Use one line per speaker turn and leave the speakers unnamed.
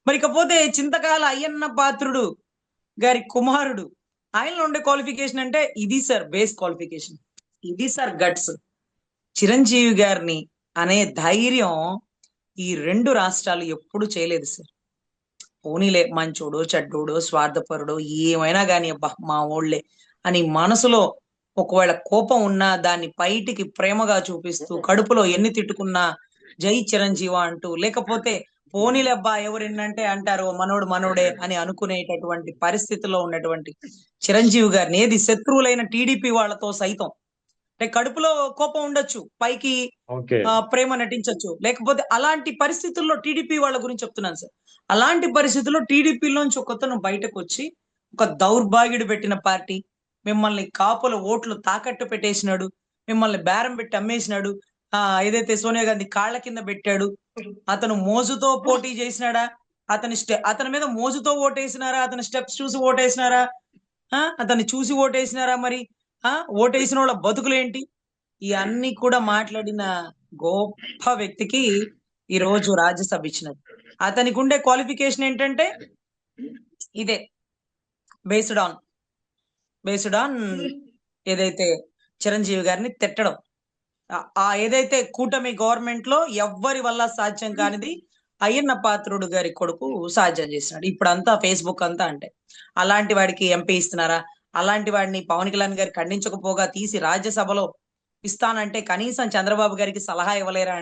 మరి ఇకపోతే చింతకాల అయ్యన్న పాత్రుడు గారి కుమారుడు, ఆయనలో ఉండే క్వాలిఫికేషన్ అంటే ఇది సార్ బేస్ క్వాలిఫికేషన్. ఇది సార్ గట్స్. చిరంజీవి గారిని అనే ధైర్యం ఈ రెండు రాష్ట్రాలు ఎప్పుడు చేయలేదు సార్. పోనీలే మంచోడో చెడ్డోడో స్వార్థపరుడో ఏమైనా గాని అబ్బా మా ఓళ్లే అని మనసులో ఒకవేళ కోపం ఉన్నా దాన్ని బయటికి ప్రేమగా చూపిస్తూ కడుపులో ఎన్ని తిట్టుకున్నా జై చిరంజీవ అంటూ, లేకపోతే పోనీలే అబ్బా ఎవరెన్నంటే అంటారు మనోడు మనోడే అని అనుకునేటటువంటి పరిస్థితిలో ఉన్నటువంటి చిరంజీవి గారిని ఏది శత్రువులైన టీడీపీ వాళ్ళతో సైతం, అంటే కడుపులో కోపం ఉండొచ్చు, పైకి
ఓకే.
ప్రేమ నటించొచ్చు, లేకపోతే అలాంటి పరిస్థితుల్లో టీడీపీ వాళ్ళ గురించి చెప్తున్నాను సార్. అలాంటి పరిస్థితుల్లో టీడీపీలోంచి ఒకతను బయటకు వచ్చి ఒక దౌర్భాగ్యుడు పెట్టిన పార్టీ, మిమ్మల్ని కాపుల ఓట్లు తాకట్టు పెట్టేసినాడు, మిమ్మల్ని బేరం పెట్టి అమ్మేసినాడు, ఏదైతే సోనియా గాంధీ కాళ్ళ కింద పెట్టాడు, అతను మోజుతో పోటీ చేసినాడా, అతని మీద మోజుతో ఓటేసినారా, అతని స్టెప్స్ చూసి ఓటేసినారా, అతన్ని చూసి ఓటేసినారా, మరి ఓటేసిన వాళ్ళ బతుకులేంటి, ఇవన్నీ కూడా మాట్లాడిన గొప్ప వ్యక్తికి ఈ రోజు రాజ్యసభ ఇచ్చినది. అతనికి ఉండే క్వాలిఫికేషన్ ఏంటంటే ఇదే, బేస్డ్ ఆన్ బేస్డ్ ఆన్ ఏదైతే చిరంజీవి గారిని తిట్టడం, ఏదైతే కూటమి గవర్నమెంట్ లో ఎవ్వరి వల్ల సాధ్యం కానిది అయ్యన్న పాత్రుడు గారి కొడుకు సాధ్యం చేసినాడు. ఇప్పుడంతా ఫేస్బుక్ అంతా అంటే అలాంటి వాడికి ఎంపీ ఇస్తున్నారా, అలాంటి వాడిని పవన్ కళ్యాణ్ గారు ఖండించకపోగా తీసి రాజ్యసభలో ఇస్తానంటే కనీసం చంద్రబాబు గారికి సలహా ఇవ్వలేరా?